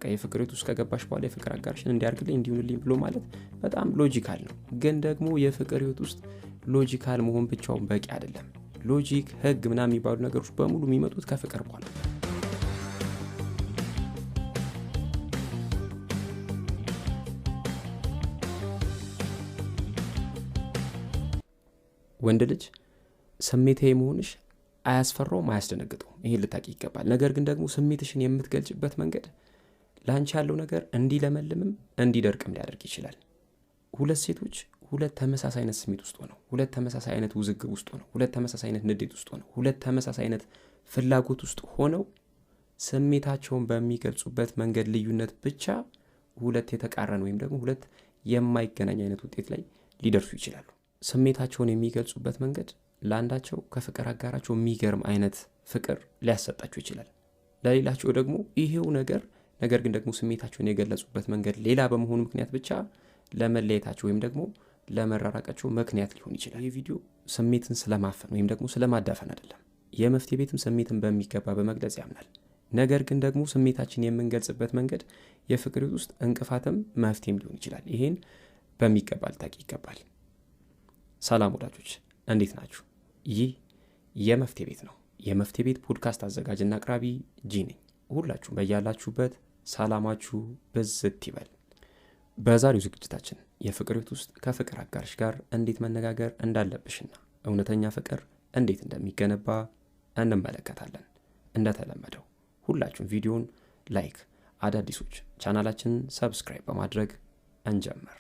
በቃ የፍቅር ህይወት ውስጥ ከገባሽ በኋላ የፍቅር አጋርሽን እንዲያርግልኝ እንዲሆንልኝ ብሎ ማለት በጣም ሎጂካል ነው። ግን ደግሞ የፍቅር ህይወት ውስጥ ሎጂካል መሆን ብቻውን በቂ አይደለም። ሎጂክ፣ ህግ ምናምን የሚባሉ ነገሮች በሙሉ የሚመጡት ከፍቅር በኋላ። ወንድ ልጅ ስሜታዊ መሆንሽ አያስፈራውም፣ አያስደነግጠውም። ይሄን ልታቂ ይገባል። ነገር ግን ደግሞ ስሜትሽን የምትገልጭበት መንገድ ለአንቺ ያለው ነገር እንዲለመልምም እንዲደርቅም ሊያደርግ ይችላል። ሁለት ሴቶች ሁለት ተመሳሳይ አይነት ስሜት ውስጥ ሆነው፣ ሁለት ተመሳሳይ አይነት ውዝግብ ውስጥ ሆነው፣ ሁለት ተመሳሳይ አይነት ንዴት ውስጥ ሆነው፣ ሁለት ተመሳሳይ አይነት ፍላጎት ውስጥ ሆነው ስሜታቸውን በሚገልጹበት መንገድ ልዩነት ብቻ ሁለት የተቃረኑ ወይም ደግሞ ሁለት የማይገናኝ አይነት ውጤት ላይ ሊደርሱ ይችላሉ። ስሜታቸውን የሚገልጹበት መንገድ ለአንዳቸው ከፍቅር አጋራቸው የሚገርም አይነት ፍቅር ሊያሰጣቸው ይችላል። ለሌላቸው ደግሞ ይሄው ነገር ግን ደግሞ ስሜታቸውን የገለጹበት መንገድ ሌላ በመሆኑ ምክንያት ብቻ ለመለየታቸው ወይም ደግሞ ለመራራቃቸው ምክንያት ሊሆን ይችላል። ይህ ቪዲዮ ስሜትን ስለማፈን ወይም ደግሞ ስለማዳፈን አይደለም። የመፍትሄ ቤትም ስሜትን በሚገባ በመግለጽ ያምናል። ነገር ግን ደግሞ ስሜታችን የምንገልጽበት መንገድ የፍቅር ውስጥ እንቅፋትም መፍትሄም ሊሆን ይችላል። ይሄን በሚገባ ልታቂ ይገባል። ሰላም ወዳጆች፣ እንዴት ናችሁ? ይህ የመፍትሄ ቤት ነው። የመፍትሄ ቤት ፖድካስት አዘጋጅና አቅራቢ ጂ ነኝ። ሁላችሁም በያላችሁበት ሰላማችሁ ብዝት ይበል። በዛሬው ዝግጅታችን የፍቅር ህይወት ውስጥ ከፍቅር አጋርሽ ጋር እንዴት መነጋገር እንዳለብሽና እውነተኛ ፍቅር እንዴት እንደሚገነባ እንመለከታለን። እንደተለመደው ሁላችሁም ቪዲዮን ላይክ፣ አዳዲሶች ቻናላችንን ሰብስክራይብ በማድረግ እንጀምር።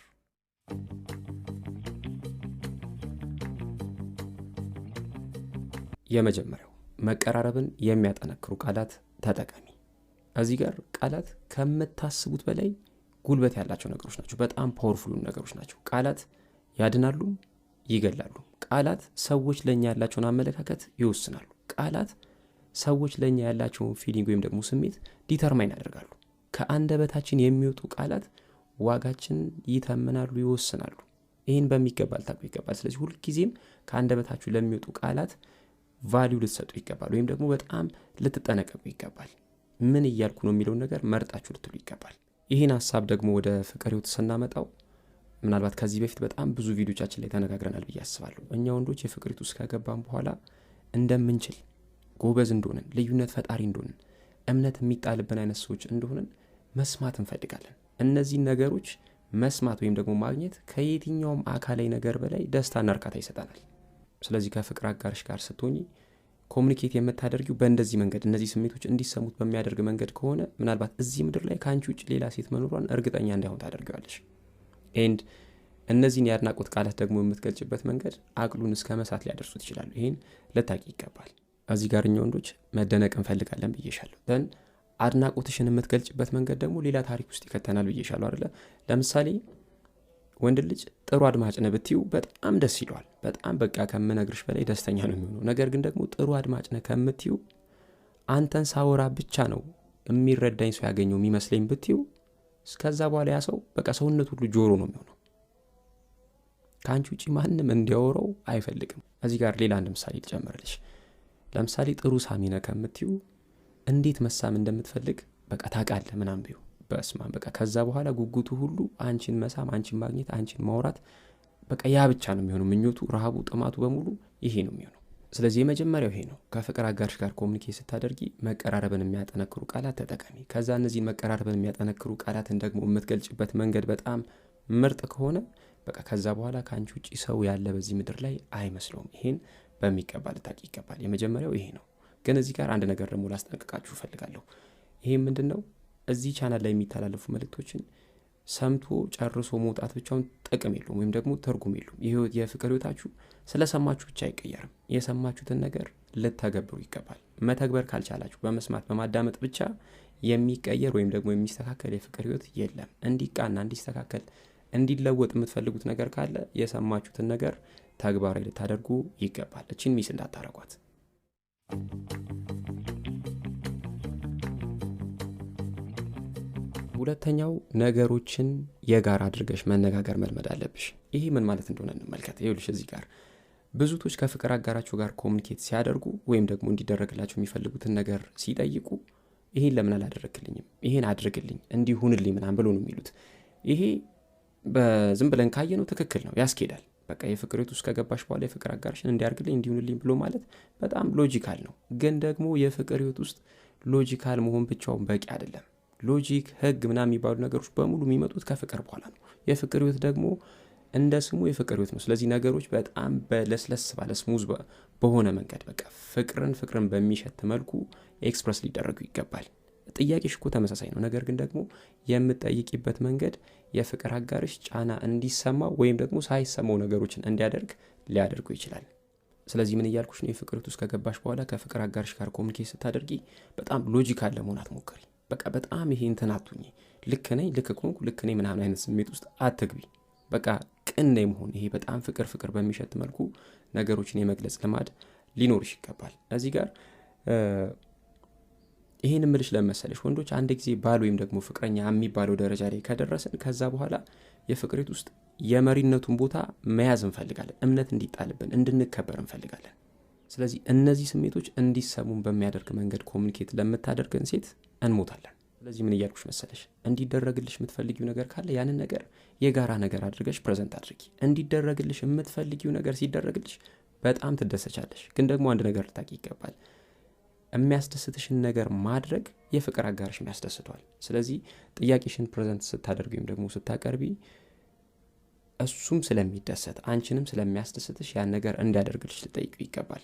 የመጀመሪያው መቀራረብን የሚያጠነክሩ ቃላት ተጠቀሚ። እዚህ ጋር ቃላት ከምታስቡት በላይ ጉልበት ያላቸው ነገሮች ናቸው። በጣም ፓወርፉል ነገሮች ናቸው። ቃላት ያድናሉ፣ ይገላሉ። ቃላት ሰዎች ለኛ ያላቸውን አመለካከት ይወስናሉ። ቃላት ሰዎች ለኛ ያላቸውን ፊሊንግ ወይም ደግሞ ስሜት ዲተርማይን ያደርጋሉ። ከአንደበታችን የሚወጡ ቃላት ዋጋችን ይተምናሉ፣ ይወስናሉ። ይህን በሚገባ ልታውቁ ይገባል። ስለዚህ ሁልጊዜም ከአንደበታችሁ ለሚወጡ ቃላት ቫሊዩ ልትሰጡ ይገባል፣ ወይም ደግሞ በጣም ልትጠነቀቁ ይገባል። ምን እያልኩ ነው የሚለውን ነገር መርጣችሁ ልትሉ ይገባል። ይህን ሀሳብ ደግሞ ወደ ፍቅር ህይወት ስናመጣው ምናልባት ከዚህ በፊት በጣም ብዙ ቪዲዮቻችን ላይ ተነጋግረናል ብዬ አስባለሁ። እኛ ወንዶች የፍቅር ህይወት ውስጥ ከገባን በኋላ እንደምንችል፣ ጎበዝ እንደሆንን፣ ልዩነት ፈጣሪ እንደሆንን፣ እምነት የሚጣልብን አይነት ሰዎች እንደሆንን መስማት እንፈልጋለን። እነዚህን ነገሮች መስማት ወይም ደግሞ ማግኘት ከየትኛውም አካላዊ ነገር በላይ ደስታና እርካታ ይሰጠናል። ስለዚህ ከፍቅር አጋርሽ ጋር ስትሆኚ ኮሚኒኬት የምታደርጊው በእንደዚህ መንገድ እነዚህ ስሜቶች እንዲሰሙት በሚያደርግ መንገድ ከሆነ ምናልባት እዚህ ምድር ላይ ከአንቺ ውጭ ሌላ ሴት መኖሯን እርግጠኛ እንዳይሆን ታደርገዋለሽ። ኤንድ እነዚህን የአድናቆት ቃላት ደግሞ የምትገልጭበት መንገድ አቅሉን እስከ መሳት ሊያደርሱት ይችላሉ። ይህን ልታቂ ይገባል። እዚህ ጋር እኛ ወንዶች መደነቅ እንፈልጋለን ብዬሻለሁ። ደን አድናቆትሽን የምትገልጭበት መንገድ ደግሞ ሌላ ታሪክ ውስጥ ይከተናል ብዬሻለሁ አይደለ? ለምሳሌ ወንድ ልጅ ጥሩ አድማጭ ነህ ብትይው በጣም ደስ ይለዋል። በጣም በቃ ከምነግርሽ በላይ ደስተኛ ነው የሚሆነው። ነገር ግን ደግሞ ጥሩ አድማጭ ነህ ከምትይው አንተን ሳወራ ብቻ ነው የሚረዳኝ ሰው ያገኘው የሚመስለኝ ብትይው ከዛ በኋላ ያ ሰው በቃ ሰውነት ሁሉ ጆሮ ነው የሚሆነው። ከአንቺ ውጭ ማንም እንዲያወራው አይፈልግም። እዚህ ጋር ሌላ አንድ ምሳሌ ልጨምርልሽ። ለምሳሌ ጥሩ ሳሚ ነህ ከምትይው እንዴት መሳም እንደምትፈልግ በቃ ታውቃለህ ምናምን ቢው በስማ በቃ ከዛ በኋላ ጉጉቱ ሁሉ አንቺን መሳም፣ አንቺን ማግኘት፣ አንቺን ማውራት በቃ ያ ብቻ ነው የሚሆነው። ምኞቱ፣ ረሃቡ፣ ጥማቱ በሙሉ ይሄ ነው የሚሆነው። ስለዚህ የመጀመሪያው ይሄ ነው። ከፍቅር አጋርሽ ጋር ኮሚኒኬት ስታደርጊ መቀራረብን የሚያጠነክሩ ቃላት ተጠቀሚ። ከዛ እነዚህን መቀራረብን የሚያጠነክሩ ቃላትን ደግሞ የምትገልጭበት መንገድ በጣም ምርጥ ከሆነ በቃ ከዛ በኋላ ከአንቺ ውጭ ሰው ያለ በዚህ ምድር ላይ አይመስለውም። ይሄን በሚገባ ልታቂ ይገባል። የመጀመሪያው ይሄ ነው። ግን እዚህ ጋር አንድ ነገር ደግሞ ላስጠንቅቃችሁ እፈልጋለሁ። ይሄ ምንድን ነው? እዚህ ቻናል ላይ የሚተላለፉ መልእክቶችን ሰምቶ ጨርሶ መውጣት ብቻውን ጥቅም የለውም ወይም ደግሞ ትርጉም የለውም። የፍቅር ህይወታችሁ ስለሰማችሁ ብቻ አይቀየርም። የሰማችሁትን ነገር ልተገብሩ ይገባል። መተግበር ካልቻላችሁ በመስማት በማዳመጥ ብቻ የሚቀየር ወይም ደግሞ የሚስተካከል የፍቅር ህይወት የለም። እንዲቃና፣ እንዲስተካከል፣ እንዲለወጥ የምትፈልጉት ነገር ካለ የሰማችሁትን ነገር ተግባራዊ ልታደርጉ ይገባል። እቺን ሚስ እንዳታረጓት። ሁለተኛው ነገሮችን የጋራ አድርገሽ መነጋገር መልመድ አለብሽ። ይሄ ምን ማለት እንደሆነ እንመልከት። ይኸውልሽ እዚህ ጋር ብዙቶች ከፍቅር አጋራቸው ጋር ኮሚኒኬት ሲያደርጉ ወይም ደግሞ እንዲደረግላቸው የሚፈልጉትን ነገር ሲጠይቁ ይሄን ለምን አላደረክልኝም፣ ይሄን አድርግልኝ፣ እንዲሁንልኝ ምናምን ብሎ ነው የሚሉት። ይሄ በዝም ብለን ካየነው ትክክል ነው፣ ያስኬዳል። በቃ የፍቅር ህይወት ውስጥ ከገባሽ በኋላ የፍቅር አጋርሽን እንዲያርግልኝ እንዲሁንልኝ ብሎ ማለት በጣም ሎጂካል ነው። ግን ደግሞ የፍቅር ህይወት ውስጥ ሎጂካል መሆን ብቻውን በቂ አይደለም። ሎጂክ፣ ህግ ምናምን የሚባሉ ነገሮች በሙሉ የሚመጡት ከፍቅር በኋላ ነው። የፍቅር ህይወት ደግሞ እንደ ስሙ የፍቅር ህይወት ነው። ስለዚህ ነገሮች በጣም በለስለስ ባለ ስሙዝ በሆነ መንገድ በቃ ፍቅርን በሚሸት መልኩ ኤክስፕረስ ሊደረጉ ይገባል። ጥያቄሽ እኮ ተመሳሳይ ነው። ነገር ግን ደግሞ የምትጠይቂበት መንገድ የፍቅር አጋርሽ ጫና እንዲሰማው ወይም ደግሞ ሳይሰማው ነገሮችን እንዲያደርግ ሊያደርጉ ይችላል። ስለዚህ ምን እያልኩሽ ነው? የፍቅር ህይወት ውስጥ ከገባሽ በኋላ ከፍቅር አጋርሽ ጋር ኮሚኒኬት ስታደርጊ በጣም ሎጂካል ለመሆን አትሞክሪ። በቃ በጣም ይሄ እንትን አትሁኚ። ልክ ነኝ ልክ ከሆንኩ ልክ ነኝ ምናምን አይነት ስሜት ውስጥ አትግቢ። በቃ ቅን ነኝ መሆን፣ ይሄ በጣም ፍቅር በሚሸት መልኩ ነገሮችን የመግለጽ ልማድ ሊኖርሽ ይገባል። እዚህ ጋር ይሄን ምልሽ ለመሰለሽ ወንዶች አንድ ጊዜ ባል ወይም ደግሞ ፍቅረኛ የሚባለው ደረጃ ላይ ከደረስን ከዛ በኋላ የፍቅር ህይወት ውስጥ የመሪነቱን ቦታ መያዝ እንፈልጋለን። እምነት እንዲጣልብን እንድንከበር እንፈልጋለን። ስለዚህ እነዚህ ስሜቶች እንዲሰሙን በሚያደርግ መንገድ ኮሚኒኬት ለምታደርገን ሴት እንሞታለን። ስለዚህ ምን እያልኩሽ መሰለሽ? እንዲደረግልሽ የምትፈልጊው ነገር ካለ ያንን ነገር የጋራ ነገር አድርገሽ ፕሬዘንት አድርጊ። እንዲደረግልሽ የምትፈልጊው ነገር ሲደረግልሽ በጣም ትደሰቻለሽ። ግን ደግሞ አንድ ነገር ልታቂ ይገባል። የሚያስደስትሽን ነገር ማድረግ የፍቅር አጋርሽም ያስደስተዋል። ስለዚህ ጥያቄሽን ፕሬዘንት ስታደርጊ ወይም ደግሞ ስታቀርቢ እሱም ስለሚደሰት አንቺንም ስለሚያስደስትሽ ያን ነገር እንዲያደርግልሽ ልጠይቁ ይገባል።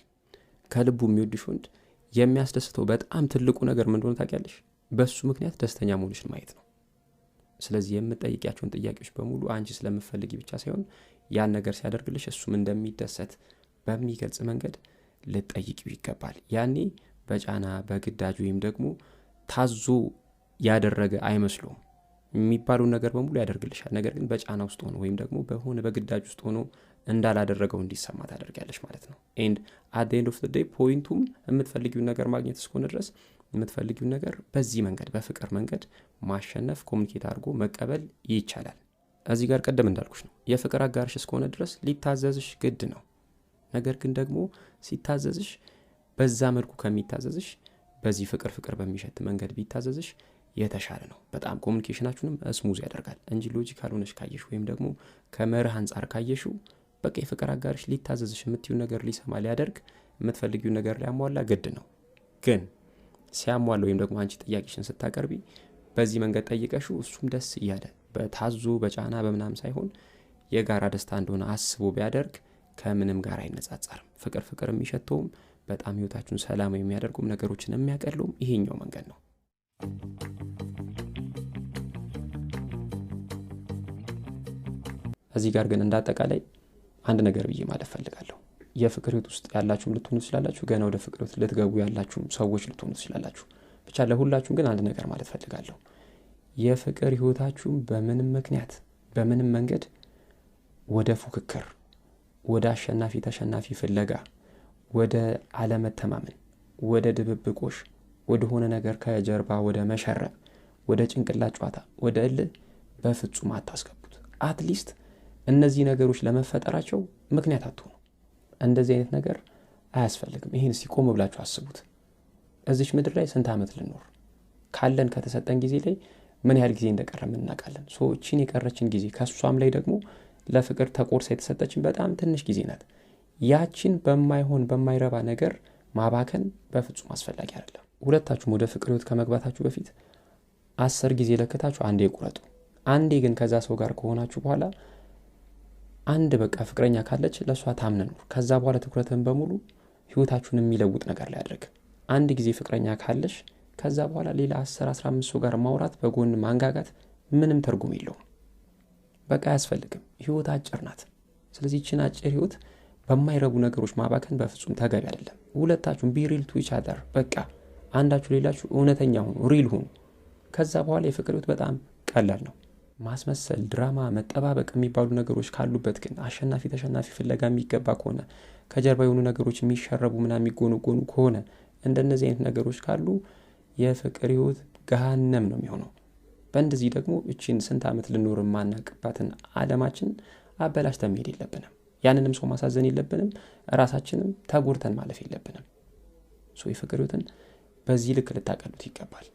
ከልቡ የሚወድሽ ወንድ የሚያስደስተው በጣም ትልቁ ነገር ምን እንደሆነ ታውቂያለሽ? በሱ ምክንያት ደስተኛ መሆንሽን ማየት ነው። ስለዚህ የምትጠይቂያቸውን ጥያቄዎች በሙሉ አንቺ ስለምትፈልጊ ብቻ ሳይሆን ያን ነገር ሲያደርግልሽ እሱም እንደሚደሰት በሚገልጽ መንገድ ልጠይቂው ይገባል። ያኔ በጫና በግዳጅ ወይም ደግሞ ታዞ ያደረገ አይመስሉም። የሚባለውን ነገር በሙሉ ያደርግልሻል። ነገር ግን በጫና ውስጥ ሆኖ ወይም ደግሞ በሆነ በግዳጅ ውስጥ ሆኖ እንዳላደረገው እንዲሰማ ታደርጊያለሽ ማለት ነው። ኤንድ አት ኤንድ ኦፍ ዘ ዴይ ፖይንቱም የምትፈልጊውን ነገር ማግኘት እስከሆነ ድረስ የምትፈልጊውን ነገር በዚህ መንገድ በፍቅር መንገድ ማሸነፍ፣ ኮሚኒኬት አድርጎ መቀበል ይቻላል። እዚህ ጋር ቀደም እንዳልኩሽ ነው የፍቅር አጋርሽ እስከሆነ ድረስ ሊታዘዝሽ ግድ ነው። ነገር ግን ደግሞ ሲታዘዝሽ በዛ መልኩ ከሚታዘዝሽ በዚህ ፍቅር በሚሸት መንገድ ቢታዘዝሽ የተሻለ ነው። በጣም ኮሚኒኬሽናችሁንም ስሙዝ ያደርጋል እንጂ ሎጂካል ሆነሽ ካየሽ ወይም ደግሞ ከመርህ አንጻር ካየሽው በቃ የፍቅር አጋርሽ ሊታዘዝሽ የምትዩን ነገር ሊሰማ ሊያደርግ የምትፈልጊውን ነገር ሊያሟላ ግድ ነው። ግን ሲያሟላ ወይም ደግሞ አንቺ ጥያቄሽን ስታቀርቢ በዚህ መንገድ ጠይቀሽው እሱም ደስ እያለ በታዞ በጫና በምናም ሳይሆን የጋራ ደስታ እንደሆነ አስቦ ቢያደርግ ከምንም ጋር አይነጻጸርም። ፍቅር የሚሸተውም በጣም ህይወታችሁን ሰላም የሚያደርጉም ነገሮችን የሚያቀሉም ይሄኛው መንገድ ነው። እዚህ ጋር ግን እንዳጠቃላይ አንድ ነገር ብዬ ማለት ፈልጋለሁ። የፍቅር ህይወት ውስጥ ያላችሁም ልትሆኑ ትችላላችሁ፣ ገና ወደ ፍቅር ህይወት ልትገቡ ያላችሁም ሰዎች ልትሆኑ ትችላላችሁ። ብቻ ለሁላችሁም ግን አንድ ነገር ማለት ፈልጋለሁ። የፍቅር ህይወታችሁም በምንም ምክንያት በምንም መንገድ ወደ ፉክክር፣ ወደ አሸናፊ ተሸናፊ ፍለጋ፣ ወደ አለመተማመን፣ ወደ ድብብቆሽ፣ ወደ ሆነ ነገር ከጀርባ ወደ መሸረብ፣ ወደ ጭንቅላት ጨዋታ፣ ወደ እልህ በፍጹም አታስገቡት። አትሊስት እነዚህ ነገሮች ለመፈጠራቸው ምክንያት አትሆኑ። እንደዚህ አይነት ነገር አያስፈልግም። ይሄን ሲቆም ብላችሁ አስቡት። እዚች ምድር ላይ ስንት ዓመት ልኖር? ካለን ከተሰጠን ጊዜ ላይ ምን ያህል ጊዜ እንደቀረ እናውቃለን። እቺን የቀረችን ጊዜ ከሷም ላይ ደግሞ ለፍቅር ተቆርሳ የተሰጠችን በጣም ትንሽ ጊዜ ናት። ያቺን በማይሆን በማይረባ ነገር ማባከን በፍጹም አስፈላጊ አይደለም። ሁለታችሁም ወደ ፍቅር ህይወት ከመግባታችሁ በፊት 10 ጊዜ ለከታችሁ አንዴ ቁረጡ። አንዴ ግን ከዛ ሰው ጋር ከሆናችሁ በኋላ አንድ በቃ ፍቅረኛ ካለች ለሷ ታምነን ከዛ በኋላ ትኩረትን በሙሉ ህይወታችሁን የሚለውጥ ነገር ላይ አድርግ። አንድ ጊዜ ፍቅረኛ ካለሽ ከዛ በኋላ ሌላ 10-15 ሰው ጋር ማውራት በጎን ማንጋጋት ምንም ትርጉም የለውም። በቃ አያስፈልግም። ህይወት አጭር ናት። ስለዚህ እቺን አጭር ህይወት በማይረቡ ነገሮች ማባከን በፍጹም ተገቢ አይደለም። ሁለታችሁም ቢ ሪል ቱ ኢች አዘር። በቃ አንዳችሁ ሌላችሁ እውነተኛ ሁኑ፣ ሪል ሁኑ። ከዛ በኋላ የፍቅር ህይወት በጣም ቀላል ነው። ማስመሰል፣ ድራማ፣ መጠባበቅ የሚባሉ ነገሮች ካሉበት ግን አሸናፊ ተሸናፊ ፍለጋ የሚገባ ከሆነ ከጀርባ የሆኑ ነገሮች የሚሸረቡ ምናምን የሚጎነጎኑ ከሆነ እንደነዚህ አይነት ነገሮች ካሉ የፍቅር ህይወት ገሃነም ነው የሚሆነው። በእንደዚህ ደግሞ እቺን ስንት ዓመት ልኖር ማናቅባትን ዓለማችን አበላሽተን መሄድ የለብንም። ያንንም ሰው ማሳዘን የለብንም። ራሳችንም ተጎድተን ማለፍ የለብንም። የፍቅር ህይወትን በዚህ ልክ ልታቀሉት ይገባል።